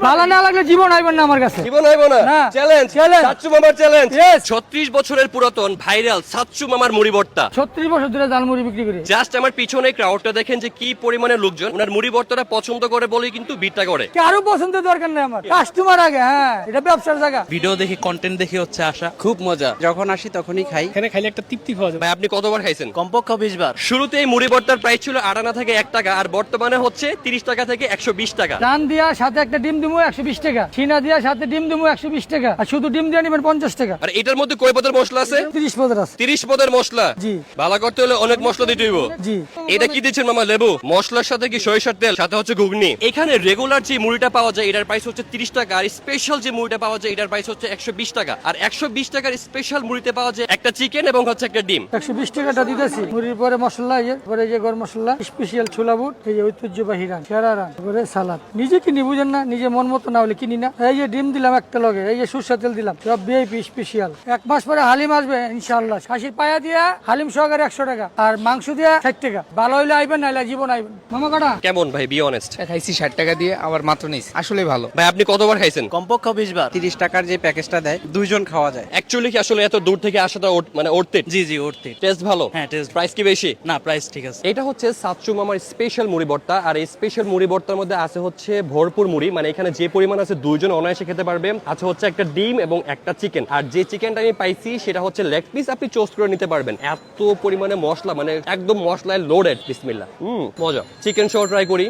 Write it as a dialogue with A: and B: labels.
A: ভালো না লাগলে জীবন আইবেন না আমার কাছে।
B: জীবন হইব না।
A: না।
B: Challenge
A: Challenge।
B: সাচ্চু মামার চ্যালেঞ্জ।
A: Yes।
B: 36 বছরের পুরাতন ভাইরাল সাচ্চু মামার মুড়ি ভর্তা।
A: 36 বছর ধরে জালমুড়ি বিক্রি করি।
B: জাস্ট আমার পিছনে ক্রাউডটা দেখেন যে কি পরিমাণে লোকজন ওনার মুড়ি ভর্তাটা পছন্দ করে বলেই কিন্তু ভিড়টা করে।
A: কারো পছন্দের দরকার নেই আমার, কাস্টমার আগে। হ্যাঁ, এটা ব্যবসার জায়গা।
C: ভিডিও দেখে কন্টেন্ট দেখে হচ্ছে আসা।
D: খুব মজা, যখন আসি তখনই খাই।
E: এখানে খাইলে একটা তৃপ্তি পাওয়া যায়।
B: ভাই আপনি কতবার খাইছেন?
D: কমপক্ষে 20 বার।
B: শুরুতে এই মুড়ি ভর্তার প্রাইস ছিল 8 আনা থেকে 1 টাকা, আর বর্তমানে হচ্ছে 30 টাকা থেকে 120 টাকা।
A: ডান দিয়া সাথে একটা ডিম দিমু 120 টাকা, সিনা দিয়া সাথে ডিম দিমু 120 টাকা, আর শুধু ডিম দিয়ে নিবেন 50 টাকা।
B: আর এটার মধ্যে কয় পদের মশলা আছে?
A: 30 পদের আছে।
B: 30 পদের মশলা।
A: জি।
B: ভালো করতে হলে অনেক মশলা দিতে হইব।
A: জি।
B: এটা কি দিচ্ছেন মামা? লেবু। মশলার সাথে কি সরিষার তেল, সাথে হচ্ছে ঘুগনি। এখানে রেগুলার যে মুড়িটা পাওয়া যায় এটার প্রাইস হচ্ছে 30 টাকা, আর স্পেশাল যে মুড়িটা পাওয়া যায় এটার প্রাইস হচ্ছে 120 টাকা। আর 120 টাকার স্পেশাল মুড়িতে পাওয়া যায় একটা চিকেন এবং হচ্ছে একটা ডিম।
A: 120 টাকাটা দিতেছি। মুড়ির পরে মশলা, পরে যে গরম মশলা, স্পেশাল ছোলা বুট, এই যে ঐতিহ্যবাহী রান, সেরা রান, পরে সালাদ। নিজে কিনি, বুঝেন না, নিজে মন মতো না হলে কিনি না। এই যে ডিম দিলাম একটা লগে, এই যে সরষের তেল দিলাম, সব ভিআইপি স্পেশাল। 1 মাস পরে হালিম আসবে ইনশাআল্লাহ। খাসির পায়া দিয়া হালিম সহকারে 100 টাকা, আর মাংস দিয়া 60 টাকা। ভালো হইলে আইবেন, নাইলে জীবন আইবেন। মামা কাটা
B: কেমন ভাই, বি অনেস্ট?
E: খাইছি 60 টাকা দিয়ে, আবার মাত্র নিস, আসলে ভালো।
B: ভাই আপনি কতবার খাইছেন?
D: কমপক্ষে 20 বার। 30 টাকার যে প্যাকেজটা দেয়, 2 জন খাওয়া যায়।
B: অ্যাকচুয়ালি কি আসলে এত দূর থেকে আসাটা মানে অর্থে?
C: জি জি উঠতে।
B: টেস্ট ভালো?
C: হ্যাঁ, taste
B: প্রাইস কি বেশি?
C: না, প্রাইস ঠিক আছে।
B: এটা হচ্ছে সাচ্চু মামার স্পেশাল মুড়ি ভর্তা, আর এই স্পেশাল মুড়ি ভর্তার মধ্যে আছে হচ্ছে ভরপুর মুড়ি, মানে এখানে যে পরিমাণ আছে 2 জন অনায়াসে খেতে পারবে। আছে হচ্ছে একটা ডিম এবং একটা চিকেন, আর যে চিকেনটা আমি পাইছি সেটা হচ্ছে লেগ পিস, আপনি চোস্ট করে নিতে পারবেন। এত পরিমাণে মশলা, মানে একদম মশলায় লোডেড। বিসমিল্লাহ, মজা। চিকেন সহ ট্রাই করি।